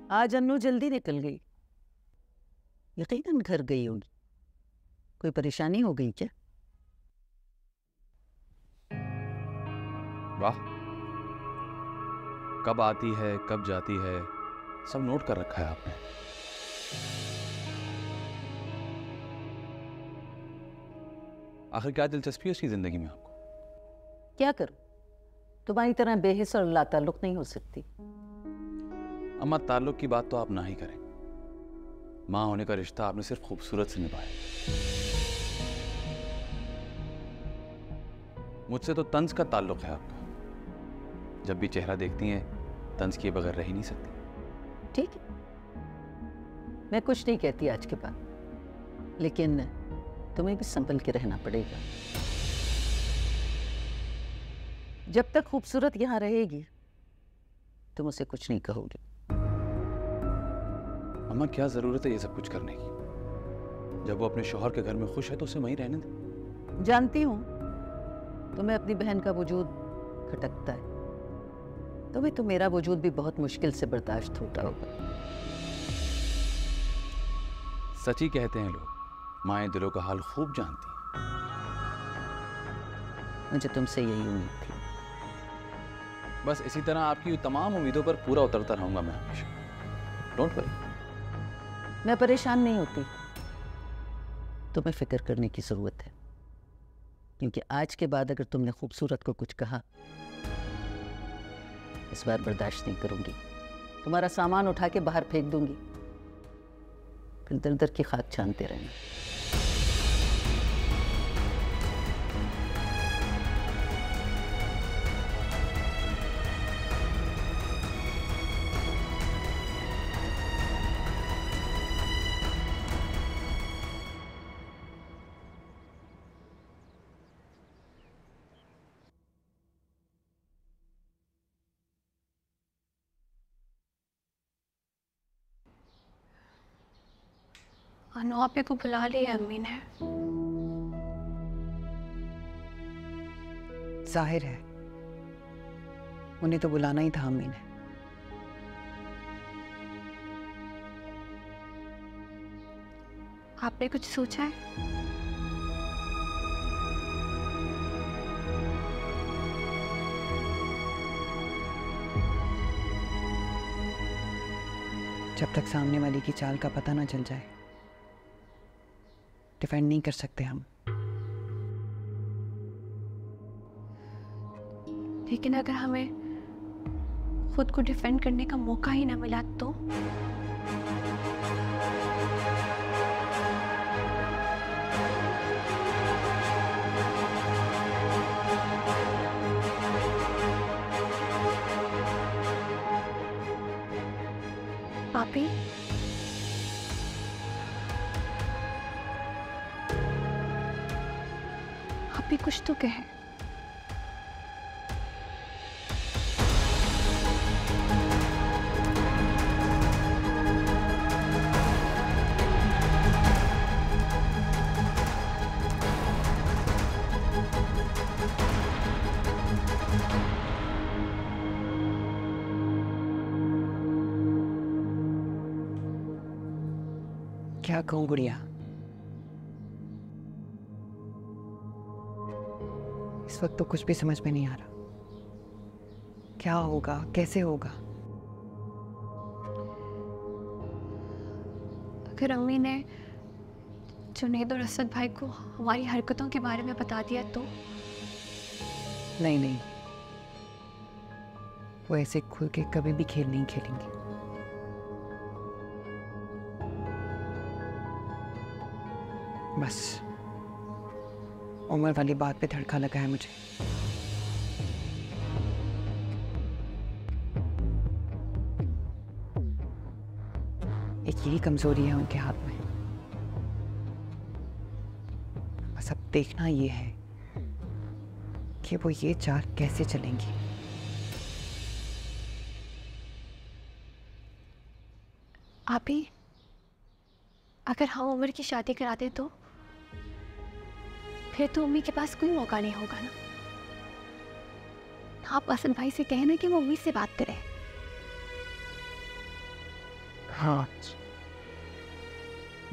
आज अन्नू जल्दी निकल गई, यकीनन घर गई होगी। कोई परेशानी हो गई क्या? वाह, कब आती है कब जाती है सब नोट कर रखा है आपने। आखिर क्या दिलचस्पी है उसकी जिंदगी में आपको? क्या करूं, तुम्हारी तरह बेहिस और लाताल्लुक नहीं हो सकती। अम्मा, ताल्लुक की बात तो आप ना ही करें। माँ होने का रिश्ता आपने सिर्फ खूबसूरत से निभाया। मुझसे तो तंज का ताल्लुक है आपका। जब भी चेहरा देखती हैं तंज किए बगैर रह ही नहीं सकती। ठीक है, मैं कुछ नहीं कहती आज के बाद, लेकिन तुम्हें भी संभल के रहना पड़ेगा। जब तक खूबसूरत यहां रहेगी तुम उसे कुछ नहीं कहोगी। अम्मा, क्या जरूरत है ये सब कुछ करने की? जब वो अपने शौहर के घर में खुश है तो उसे वहीं रहने दे। जानती हूं तुम्हें अपनी बहन का वजूद खटकता है, तुम्हें तो मेरा वजूद भी बहुत मुश्किल से बर्दाश्त होता होगा। सच ही कहते हैं लोग, माएं दिलों का हाल खूब जानती हैं। मुझे तुमसे यही उम्मीद थी। बस इसी तरह आपकी तमाम उम्मीदों पर पूरा उतरता रहूंगा मैं हमेशा। Don't worry. मैं परेशान नहीं होती, तुम्हें फिक्र करने की जरूरत है, क्योंकि आज के बाद अगर तुमने खूबसूरत को कुछ कहा इस बार बर्दाश्त नहीं करूंगी। तुम्हारा सामान उठा के बाहर फेंक दूंगी, फिर दर दर की खाक छानते रहना। अनु आपे को बुला लिया अम्मी ने। जाहिर है उन्हें तो बुलाना ही था अम्मी ने। आपने कुछ सोचा है? जब तक सामने वाले की चाल का पता ना चल जाए डिफेंड नहीं कर सकते हम। लेकिन अगर हमें खुद को डिफेंड करने का मौका ही ना मिला तो? पापी, आप भी कुछ तो कहें। क्या कहूं गुड़िया, इस वक्त तो कुछ भी समझ में नहीं आ रहा। क्या होगा, कैसे होगा? अगर अम्मी ने जुनैद और असद भाई को हमारी हरकतों के बारे में बता दिया तो? नहीं नहीं, वो ऐसे खुल के कभी भी खेल नहीं खेलेंगे। बस उमर वाली बात पे धड़का लगा है मुझे। एक यही कमजोरी है उनके हाथ में। बस अब देखना ये है कि वो ये चाल कैसे चलेंगी। आप ही, अगर हम उमर की शादी करा दें तो फिर तो अम्मी के पास कोई मौका नहीं होगा ना। आप असद भाई से कहें ना कि वो अम्मी से बात करें। हाँ,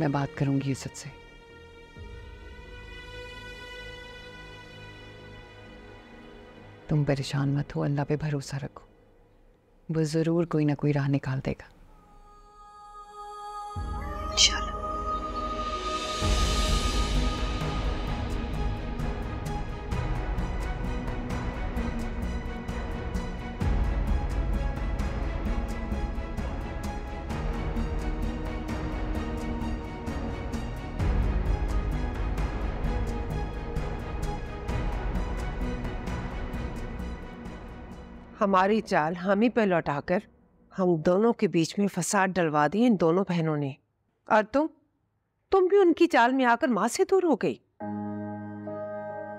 मैं बात करूंगी इज्जत से। तुम परेशान मत हो, अल्लाह पे भरोसा रखो, वो जरूर कोई ना कोई राह निकाल देगा। इंशाल्लाह। हमारी चाल हम ही पे लौटाकर हम दोनों के बीच में फसाद डलवा दी इन दोनों बहनों ने। और तुम भी उनकी चाल में आकर माँ से दूर हो गई।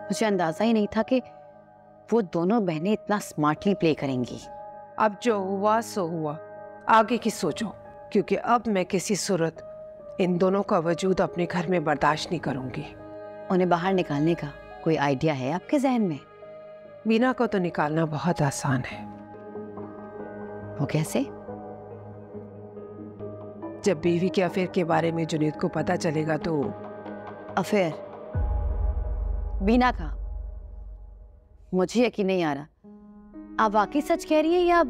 मुझे अंदाजा ही नहीं था कि वो दोनों बहनें इतना स्मार्टली प्ले करेंगी। अब जो हुआ सो हुआ, आगे की सोचो, क्योंकि अब मैं किसी सूरत इन दोनों का वजूद अपने घर में बर्दाश्त नहीं करूंगी। उन्हें बाहर निकालने का कोई आइडिया है आपके जहन में? बीना को तो निकालना बहुत आसान है। वो कैसे? जब बीवी के अफेयर के बारे में जुनैद को पता चलेगा तो। अफेयर? बीना का? मुझे यकीन नहीं आ रहा। आप वाकई सच कह रही हैं या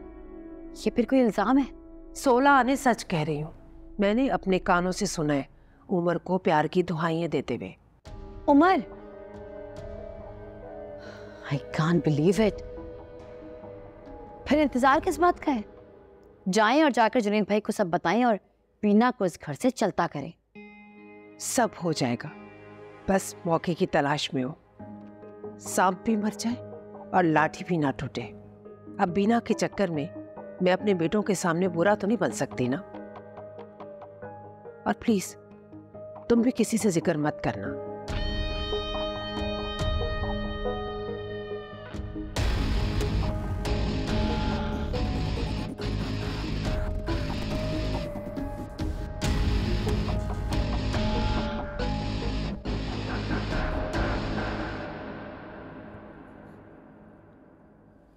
ये फिर कोई इल्जाम है? 16 आने सच कह रही हूँ। मैंने अपने कानों से सुना है उमर को प्यार की दुहाइयां देते हुए। Umar? I can't believe it। फिर इंतजार किस बात का है? जाएं और जाकर जुनैद भाई को सब बताएं और बीना को इस घर से चलता करें। सब हो जाएगा, बस मौके की तलाश में हो। सांप भी मर जाए और लाठी भी ना टूटे। अब बीना के चक्कर में मैं अपने बेटों के सामने बुरा तो नहीं बन सकती ना। और प्लीज तुम भी किसी से जिक्र मत करना।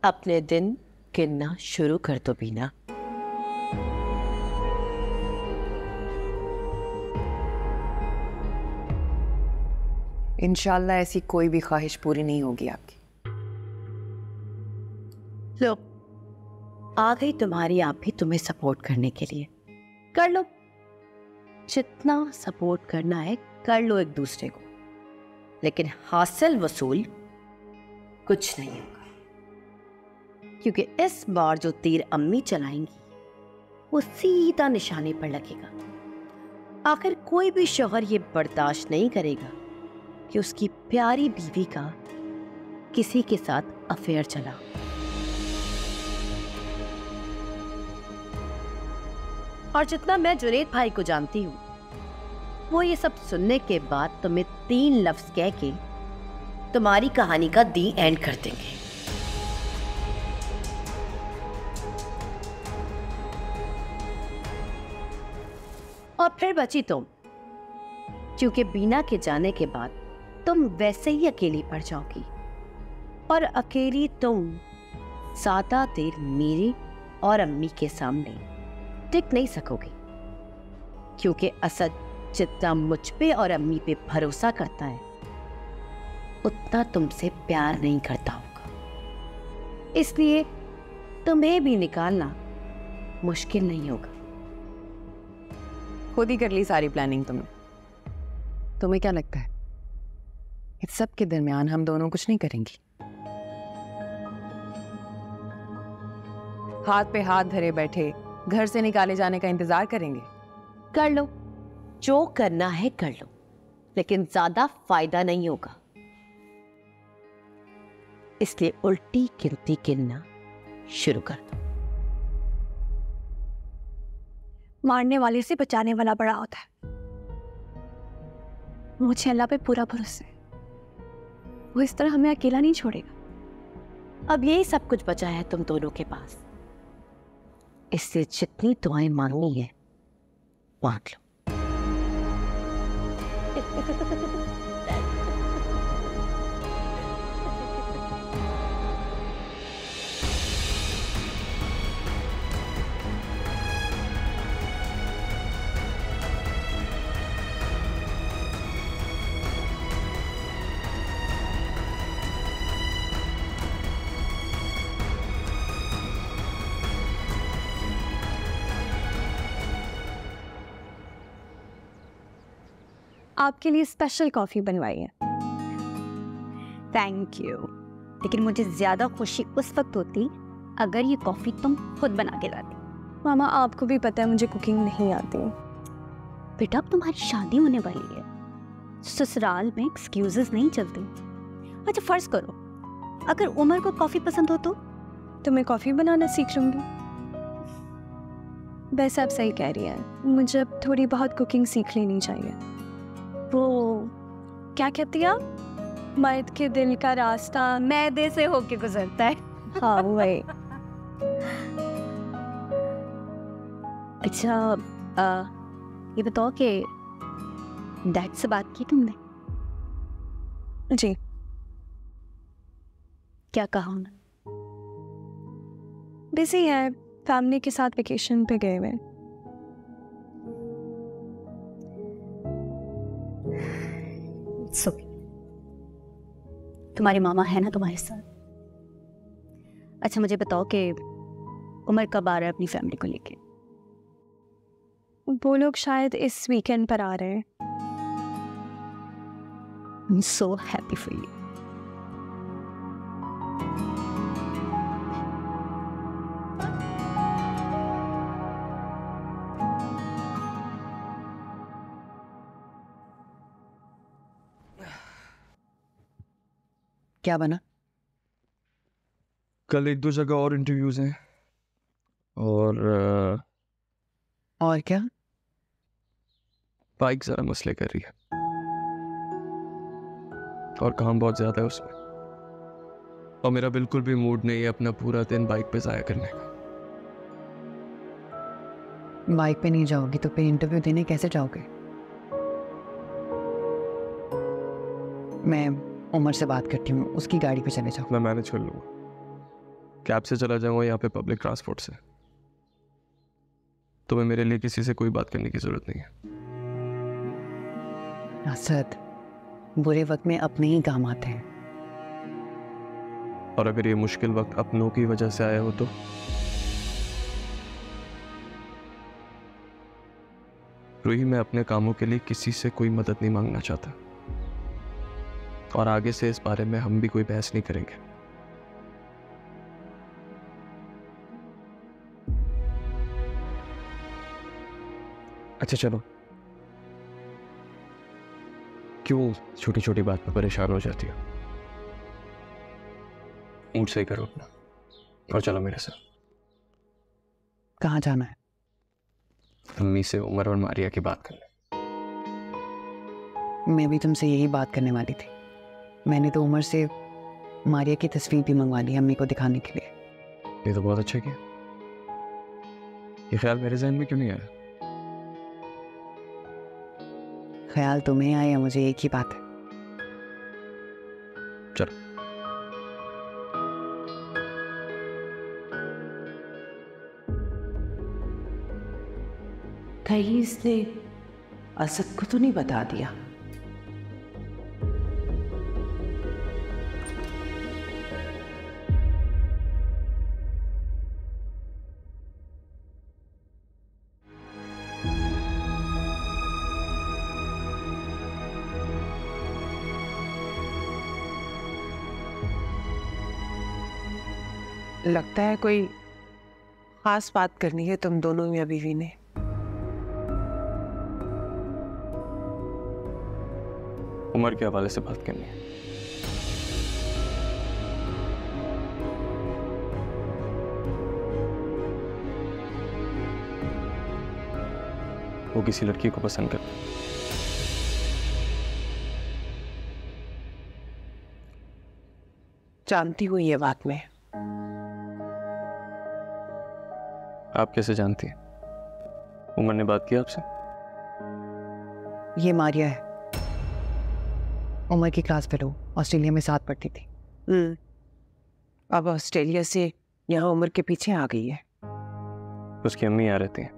अपने दिन गिनना शुरू कर दो बीना। इंशाल्लाह ऐसी कोई भी ख्वाहिश पूरी नहीं होगी आपकी। लो, आ गई तुम्हारी आप भी तुम्हें सपोर्ट करने के लिए। कर लो, जितना सपोर्ट करना है कर लो एक दूसरे को, लेकिन हासिल वसूल कुछ नहीं होगा, क्योंकि इस बार जो तीर अम्मी चलाएंगी वो सीधा निशाने पर लगेगा। आखिर कोई भी शौहर ये बर्दाश्त नहीं करेगा कि उसकी प्यारी बीवी का किसी के साथ अफेयर चला। और जितना मैं जुनैद भाई को जानती हूँ, वो ये सब सुनने के बाद तुम्हें 3 लफ्ज कह के तुम्हारी कहानी का दी एंड कर देंगे। और फिर बची तुम, क्योंकि बीना के जाने के बाद तुम वैसे ही अकेली पड़ जाओगी, और अकेली तुम ज्यादा देर मेरी और अम्मी के सामने टिक नहीं सकोगी, क्योंकि असद जितना मुझ पे और अम्मी पे भरोसा करता है उतना तुमसे प्यार नहीं करता होगा। इसलिए तुम्हें भी निकालना मुश्किल नहीं होगा। खुद ही कर ली सारी प्लानिंग तुमने। तुम्हें क्या लगता है इस सब के दरमियान हम दोनों कुछ नहीं करेंगी? हाथ पे हाथ धरे बैठे घर से निकाले जाने का इंतजार करेंगे? कर लो, जो करना है कर लो, लेकिन ज्यादा फायदा नहीं होगा। इसलिए उल्टी गिनती गिनना शुरू कर दो। मारने वाले से बचाने वाला बड़ा होता है। मुझे अल्लाह पे पूरा भरोसा है, वो इस तरह हमें अकेला नहीं छोड़ेगा। अब यही सब कुछ बचा है तुम दोनों के पास, इससे जितनी दुआएं मांगनी है मांग लो। आपके लिए स्पेशल कॉफ़ी बनवाई है। Thank you. लेकिन मुझे ज़्यादा खुशी उस वक्त होती अगर ये कॉफ़ी तुम खुद बना के लाती। मामा आपको भी पता है मुझे कुकिंग नहीं आती। बेटा अब तुम्हारी शादी होने वाली है, ससुराल में एक्सक्यूजेस नहीं चलते। अच्छा फर्ज करो अगर उमर को कॉफ़ी पसंद हो तो मैं कॉफ़ी बनाना सीख लूँगी। वैसे आप सही कह रही हैं, मुझे अब थोड़ी बहुत कुकिंग सीख लेनी चाहिए। वो क्या कहती है आप, मर्द के दिल का रास्ता मैदे से होके गुजरता है। हाँ वही। अच्छा ये बताओ कि डैड से बात की तुमने? जी। क्या कहा उन्होंने? बिजी है, फैमिली के साथ वेकेशन पे गए हुए। सो तुम्हारी मामा है ना तुम्हारे साथ? अच्छा मुझे बताओ कि उमर कब आ रहा है अपनी फैमिली को लेके? वो लोग शायद इस वीकेंड पर आ रहे हैं। I'm so happy for you. क्या बना? कल 1-2 जगह और इंटरव्यूज हैं और क्या? बाइक ज़रा मसले कर रही है और काम बहुत ज़्यादा है उसमें, और मेरा बिल्कुल भी मूड नहीं है अपना पूरा दिन बाइक पे ज़ाया करने का। बाइक पे नहीं जाओगी तो फिर इंटरव्यू देने कैसे जाओगे? मैं उमर से बात करती हूँ, उसकी गाड़ी पे चले जाओ। मैं मैनेज कर लूँगा, कैब से चला जाऊँगा, यहाँ पे पब्लिक ट्रांसपोर्ट से। तुम्हें मेरे लिए किसी से कोई बात करने की ज़रूरत नहीं है। असद, बुरे वक्त में अपने ही काम आते हैं। और अगर ये मुश्किल वक्त अपनों की वजह से आया हो तो? रूही, मैं अपने कामों के लिए किसी से कोई मदद नहीं मांगना चाहता, और आगे से इस बारे में हम भी कोई बहस नहीं करेंगे। अच्छा चलो, क्यों छोटी छोटी बात पर परेशान हो जाती हो? मूड सही करो अपना और चलो मेरे साथ। कहाँ जाना है? अम्मी से उमर और मारिया की बात करने। मैं भी तुमसे यही बात करने वाली थी। मैंने तो उमर से मारिया की तस्वीर भी मंगवा ली अम्मी को दिखाने के लिए। ये तो बहुत अच्छा किया। ये ख्याल मेरे जहन में क्यों नहीं आया? ख्याल तुम्हें आया, मुझे एक ही बात है। चलो। कहीं इसने असद को तो नहीं बता दिया? लगता है कोई खास बात करनी है तुम दोनों मियां बीवी ने। उमर के हवाले से बात करनी है। वो किसी लड़की को पसंद करता है। जानती हूँ ये बात मैं। आप कैसे जानती हैं? उमर ने बात की आपसे? ये मारिया है, उमर की क्लास फेलो, ऑस्ट्रेलिया में साथ पढ़ती थी। अब ऑस्ट्रेलिया से यहाँ उमर के पीछे आ गई है। उसकी अम्मी यहाँ रहती हैं।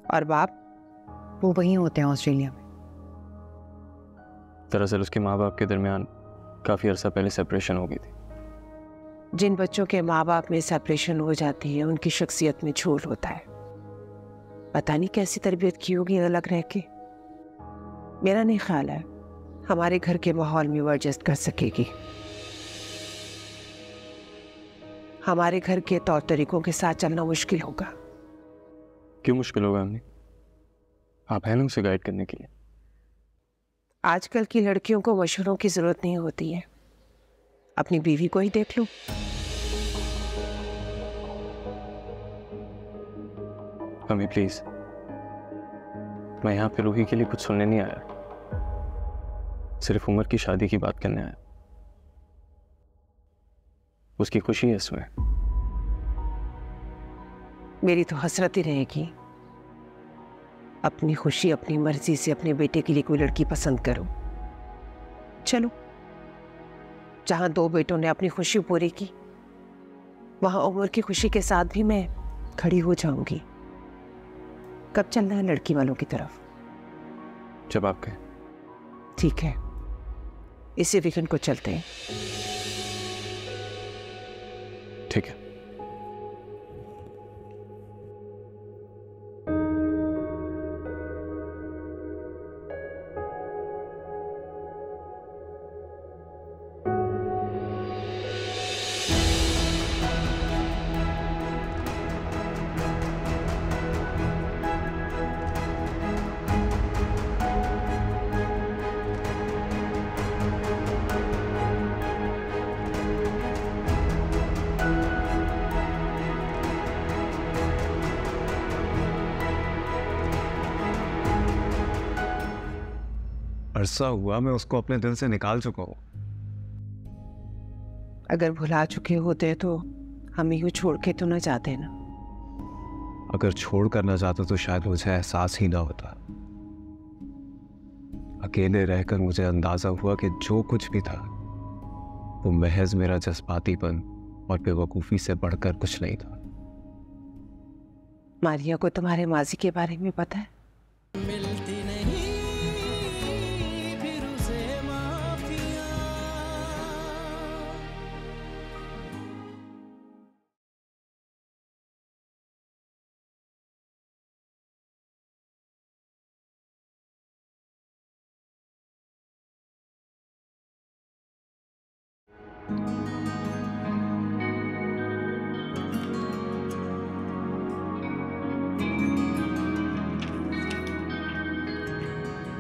और बाप? वो वहीं होते हैं ऑस्ट्रेलिया में। दरअसल उसके माँ बाप के दरमियान काफ़ी अरसा पहले सेपरेशन हो गई थी। जिन बच्चों के माँ बाप में सेपरेशन हो जाती है उनकी शख्सियत में झोल होता है। पता नहीं कैसी तरबियत की होगी अलग रह के। मेरा नहीं ख्याल है हमारे घर के माहौल में वो एडजस्ट कर सकेगी। हमारे घर के तौर तरीकों के साथ चलना मुश्किल होगा। क्यों मुश्किल होगा अम्मी? आप हैं ना उसे गाइड करने के लिए। आजकल की लड़कियों को मशवरों की जरूरत नहीं होती है, अपनी बीवी को ही देख लो। अम्मी प्लीज, मैं यहाँ पे रूही के लिए कुछ सुनने नहीं आया, सिर्फ उमर की शादी की बात करने आया। उसकी खुशी है इसमें। मेरी तो हसरत ही रहेगी, अपनी खुशी अपनी मर्जी से अपने बेटे के लिए कोई लड़की पसंद करो। चलो, जहां दो बेटों ने अपनी खुशी पूरी की, वहां उमर की खुशी के साथ भी मैं खड़ी हो जाऊंगी। कब चलना है लड़की वालों की तरफ? जब आप कहें। ठीक है, इसी वीकेंड को चलते हैं। ठीक है। अरसा हुआ मैं उसको अपने दिल से निकाल चुका हूँ। अगर भुला चुके होते तो हम यूं छोड़ के तो न जाते ना। अगर छोड़ कर ना जाता तो शायद मुझे एहसास ही ना होता। अकेले रहकर मुझे अंदाजा हुआ कि जो कुछ भी था वो महज मेरा जज्बातीपन और बेवकूफ़ी से बढ़कर कुछ नहीं था। मारिया को तुम्हारे माजी के बारे में पता है?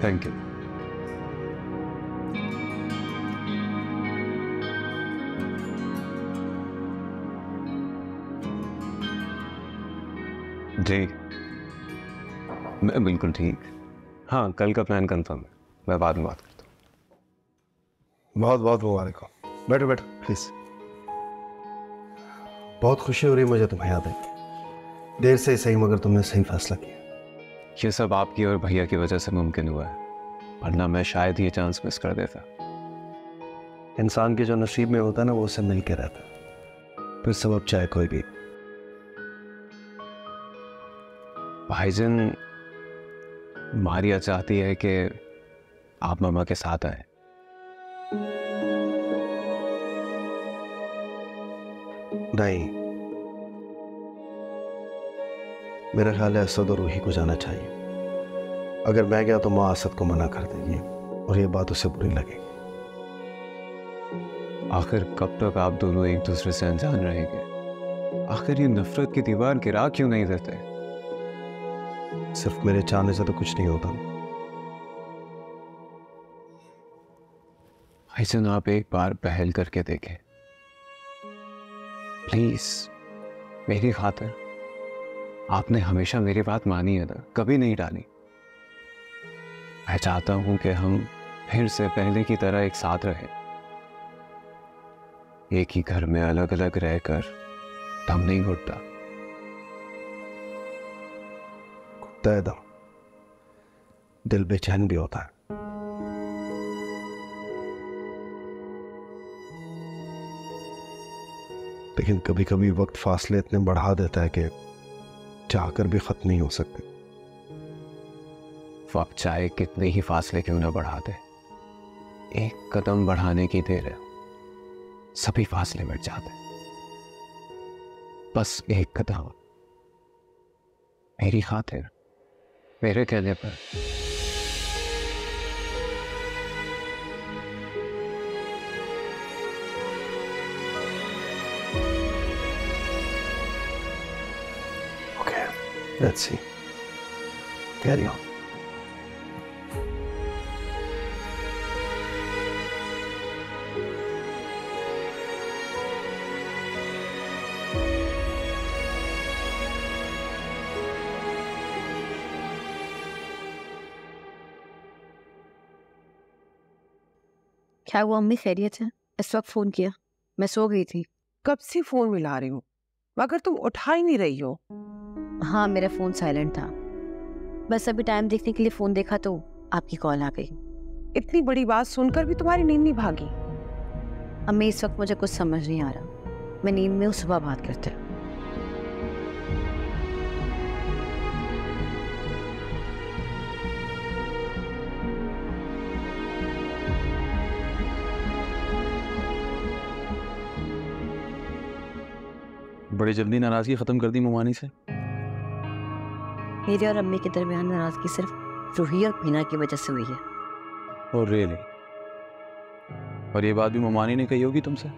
Thank you. जी मैं बिल्कुल ठीक। हाँ, कल का प्लान कंफर्म है, मैं बाद में बात करता हूँ। बहुत बहुत मुबारक हो। बैठो बैठो प्लीज। बहुत खुशी हो रही है मुझे तुम्हें याद है। देर से सही मगर तुमने सही फैसला किया। ये सब आपकी और भैया की वजह से मुमकिन हुआ है, वरना मैं शायद ये चांस मिस कर देता। इंसान के जो नसीब में होता है ना वो उससे मिल के रहता है, फिर सबब चाहे कोई भी। भाईजान, मारिया चाहती है कि आप मामा के साथ आए। नहीं, मेरा ख्याल है असद और रूही को जाना चाहिए। अगर मैं गया तो माँ असद को मना कर देगी और ये बात उसे बुरी लगेगी। आखिर कब तक आप दोनों एक दूसरे से अनजान रहेंगे? आखिर ये नफरत की दीवार गिरा क्यों नहीं देते? सिर्फ मेरे चाहने से तो कुछ नहीं होता। भाईजान, आप एक बार पहल करके देखें प्लीज, मेरी खातिर। आपने हमेशा मेरी बात मानी है ना, कभी नहीं टाली। मैं चाहता हूं कि हम फिर से पहले की तरह एक साथ रहें। एक ही घर में अलग अलग रहकर दम नहीं घुटता। घुटता है दम, दिल बेचैन भी होता है। लेकिन कभी कभी वक्त फासले इतने बढ़ा देता है कि चाहकर भी खत्म नहीं हो सकते। वक्त चाहे कितने ही फासले क्यों ना बढ़ा दे, एक कदम बढ़ाने की देर है, सभी फासले मिट जाते। बस एक कदम, मेरी खातिर, मेरे कहने पर। Let's see. Carry on. क्या हुआ अम्मी, खैरियत है? इस वक्त फोन किया? मैं सो गई थी। कब से फोन मिला रही हूँ मगर तुम उठा ही नहीं रही हो। हाँ, मेरा फोन साइलेंट था। बस अभी टाइम देखने के लिए फोन देखा तो आपकी कॉल आ गई। इतनी बड़ी बात सुनकर भी तुम्हारी नींद नहीं भागी? अम्मी, इस वक्त मुझे कुछ समझ नहीं आ रहा। मैं नींद में हूँ, सुबह बात करते हैं। बड़ी जल्दी नाराजगी खत्म कर दी मोमानी से। मेरे और अम्मी के दरमियान नाराजगी सिर्फ रूही और बीना की वजह से हुई है। और रियली? और ये बात भी मोमानी ने कही होगी तुमसे?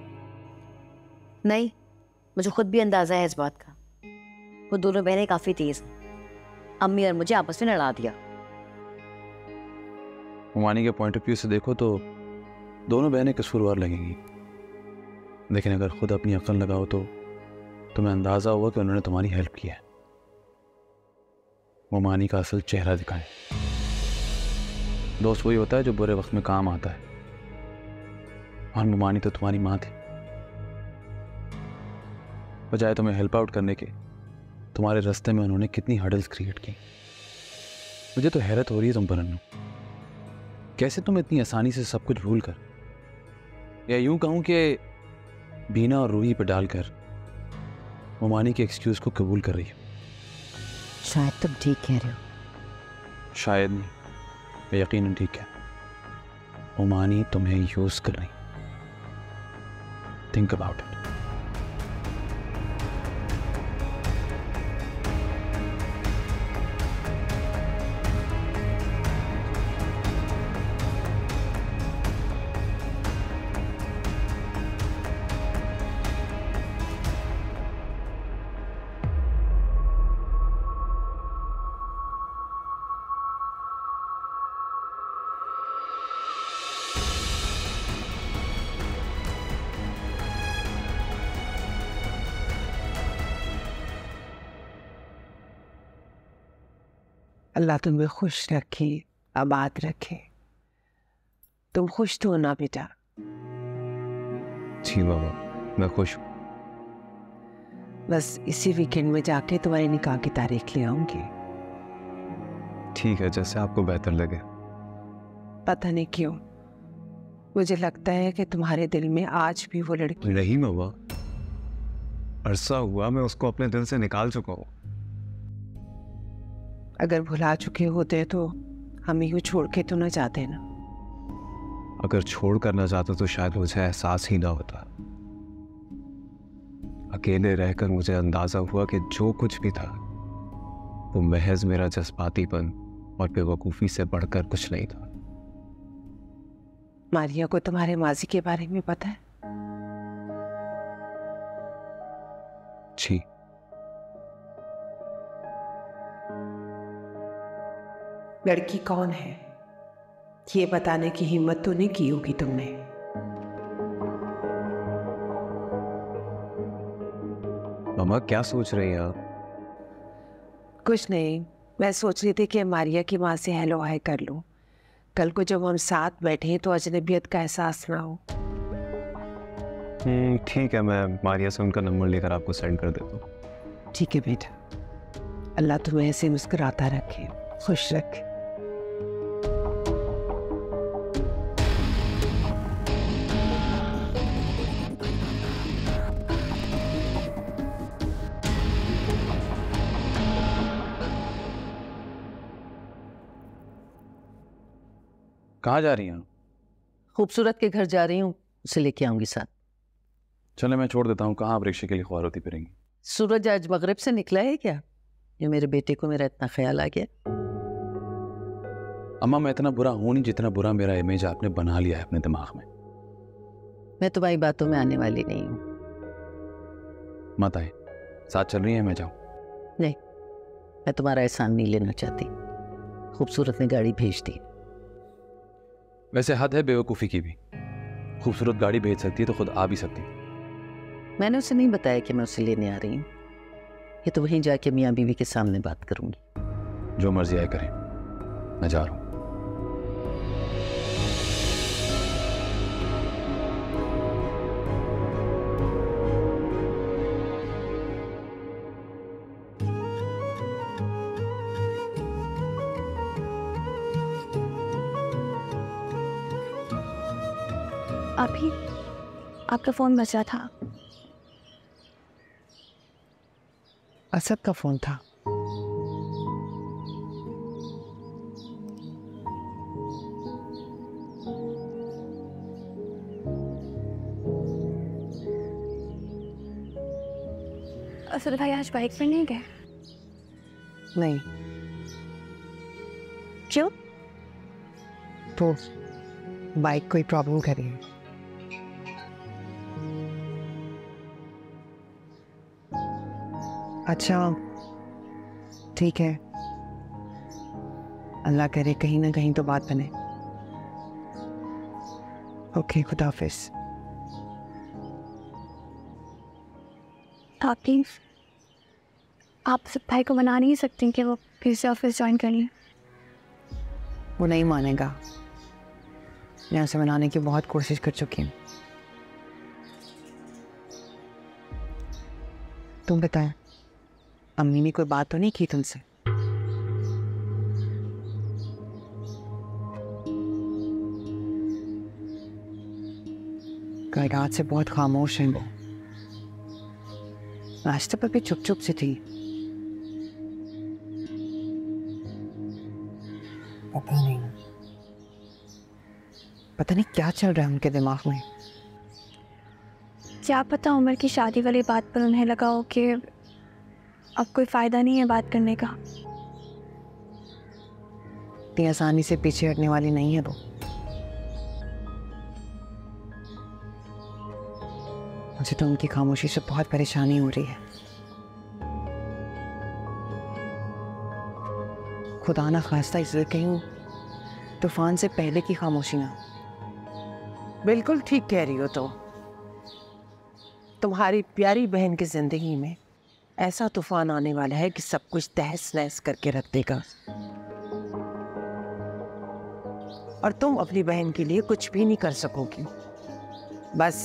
नहीं, मुझे खुद भी अंदाजा है इस बात का। वो दोनों बहनें काफी तेज हैं। अम्मी और मुझे आपस में लड़ा दिया। मोमानी के पॉइंट ऑफ व्यू से देखो तो दोनों बहनें कसूरवार लगेंगी, लेकिन अगर खुद अपनी अक्ल लगाओ तो तुम्हें अंदाजा हुआ कि उन्होंने तुम्हारी हेल्प किया है। मोमानी का असल चेहरा दिखाएं। दोस्त वही होता है जो बुरे वक्त में काम आता है, और मोमानी तो तुम्हारी माँ थी। बजाय तुम्हें हेल्प आउट करने के, तुम्हारे रास्ते में उन्होंने कितनी हर्डल्स क्रिएट की। मुझे तो हैरत हो रही है तुम पर अन्नू, कैसे तुम इतनी आसानी से सब कुछ भूल कर, या यूं कहूं कि बीना और रूही पर डालकर मोमानी के एक्सक्यूज को कबूल कर रही हो। शायद तुम ठीक कह रहे हो। शायद नहीं, मैं यकीनन ठीक है। मोमानी तुम्हें यूज कर रही। Think about it. अल्लाह तुम्हें खुश रखे, आबाद रखे। तुम खुश तो हो ना बेटा? जी बाबा, मैं खुश हूँ। बस इसी वीकेंड में जाके तुम्हारी निकाह की तारीख ले आऊंगी। ठीक है, जैसे आपको बेहतर लगे। पता नहीं क्यों मुझे लगता है कि तुम्हारे दिल में आज भी वो लड़की नहीं बाबा, अरसा हुआ मैं उसको अपने दिल से निकाल चुका हूँ। अगर भुला चुके होते तो हम यूं छोड़ के तो ना जाते ना। अगर छोड़ कर ना जाता तो शायद मुझे एहसास ही ना होता। अकेले रहकर मुझे अंदाजा हुआ कि जो कुछ भी था वो महज मेरा जज्बातीपन और बेवकूफ़ी से बढ़कर कुछ नहीं था। मारिया को तुम्हारे माजी के बारे में पता है? जी। लड़की कौन है ये बताने की हिम्मत तो नहीं की होगी तुमने। मामा क्या सोच रही हैं आप? कुछ नहीं, मैं सोच रही थी कि मारिया की माँ से हेलो हाय कर लूं। कल को जब हम साथ बैठे तो अजनबियत का एहसास ना हो। ठीक है, मैं मारिया से उनका नंबर लेकर आपको सेंड कर देता हूँ। ठीक है बेटा, अल्लाह तुम्हें ऐसे मुस्कुराता रखे, खुश रखे। कहाँ जा रही हैं? खूबसूरत के घर जा रही हूँ, उसे लेके आऊंगी साथ। चले, मैं छोड़ देता हूँ। कहाँ आप रिक्शे के लिए ख्वार होती फिरेंगी? सूरज आज मगरिब से निकला है क्या, जो मेरे बेटे को मेरा इतना ख्याल आ गया? अम्मा, मैं इतना बुरा हूं नहीं जितना बुरा मेरा इमेज आपने बना लिया है अपने दिमाग में। मैं तुम्हारी बातों में आने वाली नहीं हूँ। मत आए। साथ चल रही है, मैं जाऊं? नहीं, मैं तुम्हारा एहसान नहीं लेना चाहती। खूबसूरत ने गाड़ी भेज दी। वैसे हद है बेवकूफ़ी की भी। खूबसूरत गाड़ी भेज सकती है तो खुद आ भी सकती है। मैंने उसे नहीं बताया कि मैं उसे लेने आ रही हूँ। ये तो वहीं जाके मियाँ बीवी के सामने बात करूंगी। जो मर्जी आए करें, मैं जा रहा हूँ। अभी आपका फ़ोन बजा था। असद का फ़ोन था। असद भाई आज बाइक पर नहीं गए? नहीं। क्यों? तो बाइक कोई प्रॉब्लम कर रही है। अच्छा ठीक है, अल्लाह करे कहीं ना कहीं तो बात बने। ओके, खुदा हाफिज। आप प्लीज आप असद भाई को मना नहीं सकती कि वो फिर से ऑफिस ज्वाइन कर लें? वो नहीं मानेगा। मैं उसे मनाने की बहुत कोशिश कर चुकी हूँ। तुम बताएं, अम्मी ने कोई बात तो नहीं की तुमसे? कल रात से बहुत खामोश है वो। नाश्ते पर भी चुप चुप से थी। पता नहीं क्या चल रहा है उनके दिमाग में। क्या पता उमर की शादी वाली बात पर उन्हें लगा हो कि अब कोई फ़ायदा नहीं है बात करने का। इतनी आसानी से पीछे हटने वाली नहीं है वो। मुझे तो उनकी खामोशी से बहुत परेशानी हो रही है। खुदा ना खास्ता इसलिए कहीं तूफान से पहले की खामोशी ना। बिल्कुल ठीक कह रही हो तुम्हारी प्यारी बहन की जिंदगी में ऐसा तूफान आने वाला है कि सब कुछ तहस नहस करके रख देगा, और तुम अपनी बहन के लिए कुछ भी नहीं कर सकोगी। बस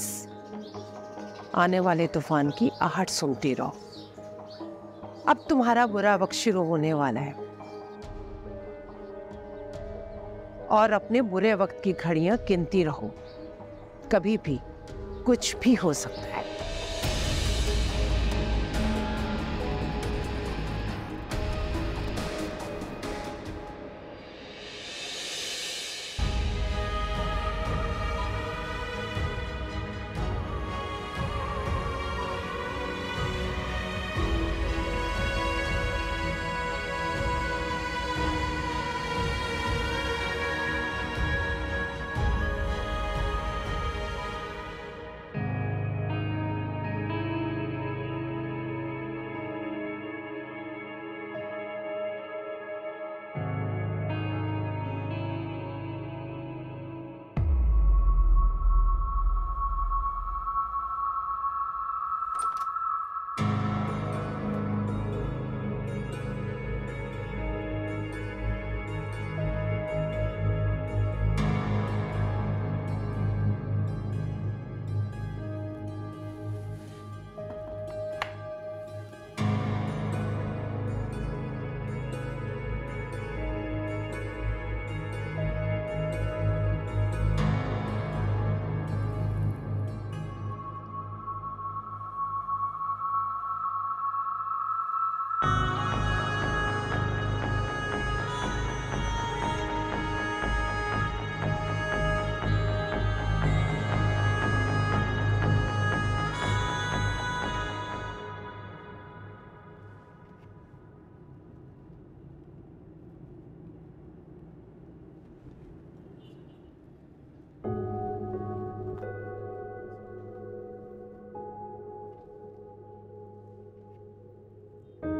आने वाले तूफान की आहट सुनती रहो। अब तुम्हारा बुरा वक्त शुरू होने वाला है, और अपने बुरे वक्त की घड़ियां गिनती रहो। कभी भी कुछ भी हो सकता है।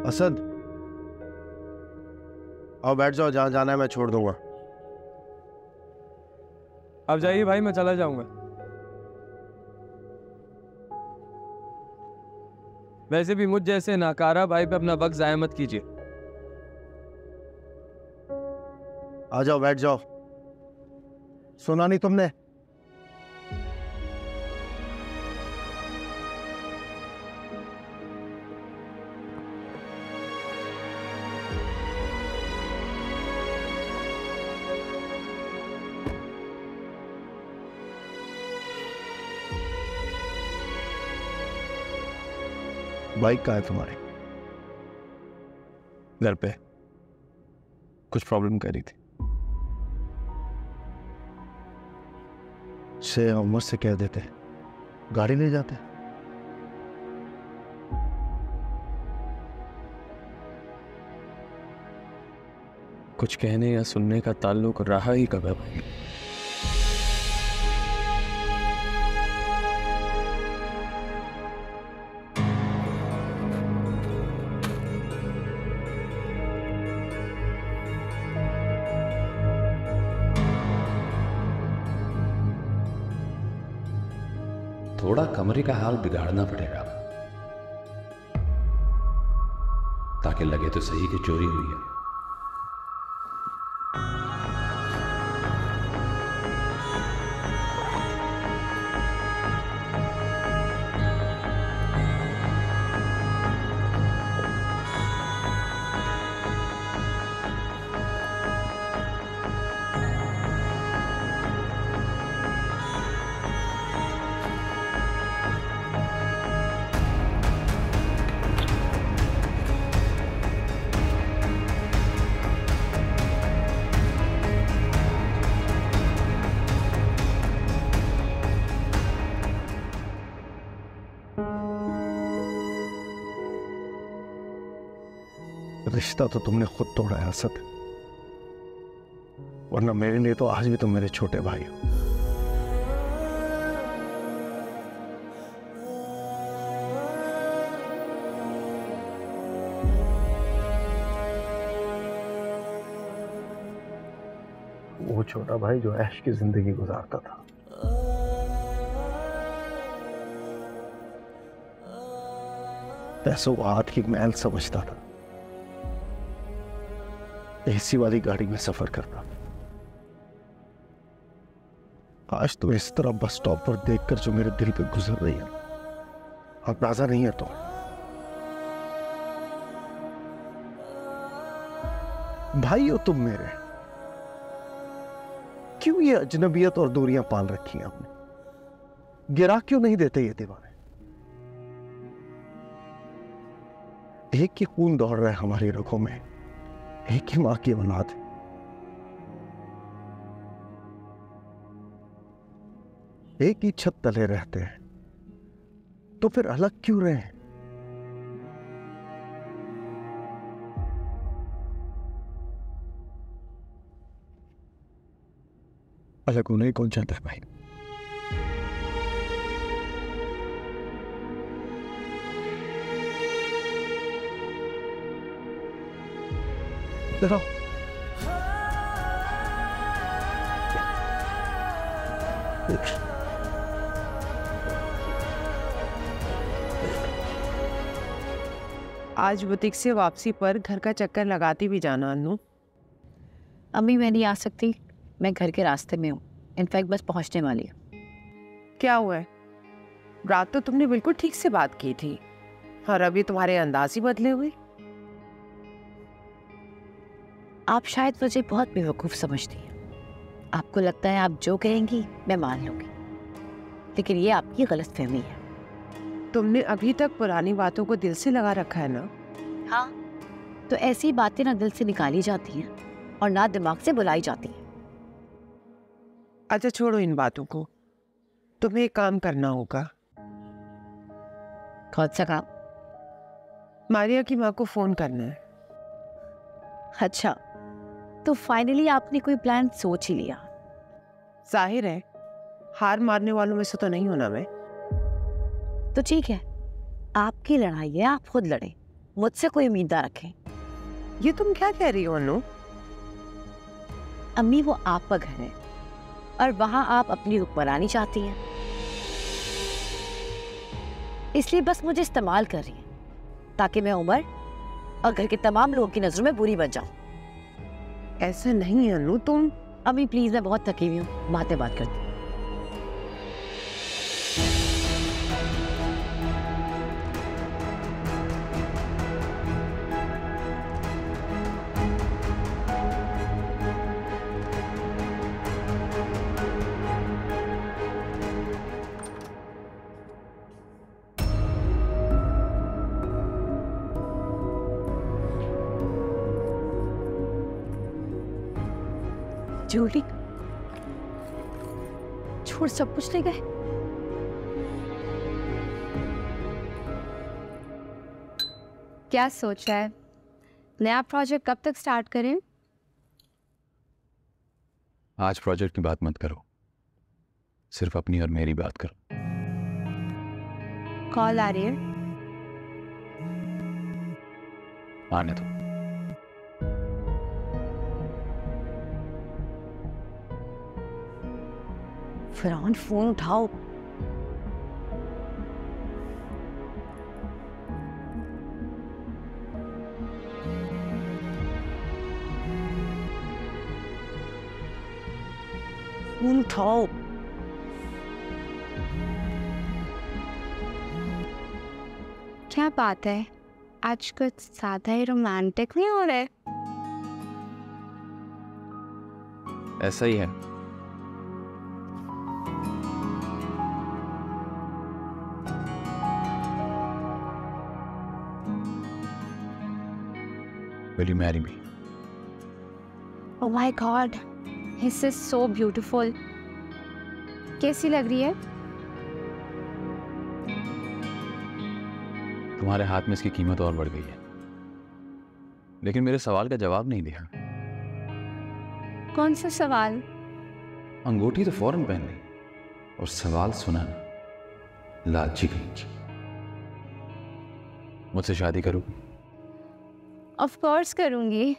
असद, आओ बैठ जाओ, जहाँ जाना है मैं छोड़ दूंगा। अब जाइए भाई, मैं चला जाऊंगा। वैसे भी मुझ जैसे नाकारा भाई पे अपना वक्त जाया मत कीजिए। आ जाओ बैठ जाओ। सुना नहीं तुमने? बाइक कहाँ है तुम्हारी? घर पे कुछ प्रॉब्लम कर रही थी। से उमर से कह देते, गाड़ी ले जाते। कुछ कहने या सुनने का ताल्लुक रहा ही कब है भाई? थोड़ा कमरे का हाल बिगाड़ना पड़ेगा ताकि लगे तो सही कि चोरी हुई है। रिश्ता तो तुमने खुद तोड़ा है असद, वरना मेरे लिए तो आज भी तुम मेरे छोटे भाई हो। वो छोटा भाई जो ऐश की जिंदगी गुजारता था, पैसों को हाथ की मैल समझता था, एसी वाली गाड़ी में सफर करता। आज तो इस तरह बस स्टॉप पर देखकर जो मेरे दिल पे गुजर रही है, अंदाजा नहीं है। तो भाई हो तुम मेरे, क्यों ये अजनबियत और दूरियां पाल रखी हैं आपने? गिरा क्यों नहीं देते ये दीवाने? एक ही खून दौड़ रहा है हमारी रगों में, एक ही मां की औलाद है। एक ही छत तले रहते हैं, तो फिर अलग क्यों रहे? अलग होना ही कौन चाहता है भाई? आज बुटीक से वापसी पर घर का चक्कर लगाती भी जाना अनु। अम्मी मैं नहीं आ सकती, मैं घर के रास्ते में हूँ, इनफैक्ट बस पहुँचने वाली हूँ। क्या हुआ है? रात तो तुमने बिल्कुल ठीक से बात की थी और अभी तुम्हारे अंदाज ही बदले हुए। आप शायद मुझे बहुत बेवकूफ़ समझती हैं। आपको लगता है आप जो कहेंगी मैं मान लूँगी, लेकिन ये आपकी गलतफहमी है। तुमने अभी तक पुरानी बातों को दिल से लगा रखा है ना? हाँ, तो ऐसी बातें ना दिल से निकाली जाती हैं और ना दिमाग से बुलाई जाती हैं। अच्छा छोड़ो इन बातों को, तुम्हें एक काम करना होगा। कौन सा काम? मारिया की माँ को फोन करना है। अच्छा, तो फाइनली आपने कोई प्लान सोच ही लिया। जाहिर है हार मारने वालों में से तो नहीं होना मैं। तो ठीक है, आपकी लड़ाई है, आप खुद लड़ें, मुझसे कोई उम्मीद ना रखें। ये तुम क्या कह रही हो अनु? अम्मी वो आपका घर है और वहां आप अपनी हुक्मरानी चाहती हैं, इसलिए बस मुझे इस्तेमाल कर रही हैं ताकि मैं उमर और घर के तमाम लोगों की नजरों में बुरी बन जाऊं। ऐसा नहीं है अनु, तुम। अम्मी प्लीज, मैं बहुत थकी हुई हूँ, बातें बात करती हूँ। जूली, छोड़ सब कुछ ले गए। क्या सोचा है? नया प्रोजेक्ट कब तक स्टार्ट करें? आज प्रोजेक्ट की बात मत करो, सिर्फ अपनी और मेरी बात करो। कॉल आ रही है। आने दो। फरहान, फोन उठाओ। फोन उठाओ। क्या बात है, आज कुछ ज्यादा ही रोमांटिक नहीं हो रहा है? ऐसा ही है। Will you marry me? Oh my God, this is so beautiful. कैसी लग रही है? तुम्हारे हाथ में इसकी कीमत और बढ़ गई है, लेकिन मेरे सवाल का जवाब नहीं दिया। कौन सा सवाल? अंगूठी तो फौरन पहन ली और सवाल सुना ना, लालची कहीं। मुझसे शादी करो? ऑफ कोर्स करूंगी,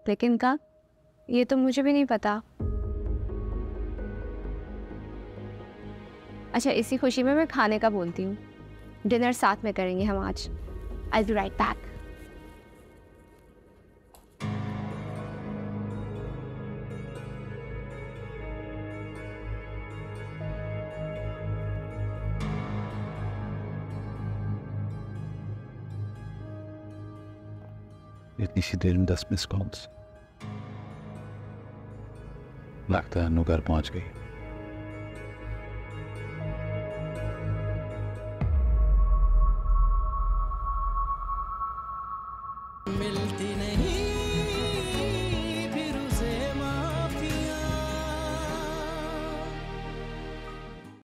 लेकिन कब, ये तो मुझे भी नहीं पता। अच्छा, इसी खुशी में मैं खाने का बोलती हूँ। डिनर साथ में करेंगे हम आज। I'll be right back. इतनी सी देर में 10 मिस कॉल्स। लगता है अनु घर पहुंच गई।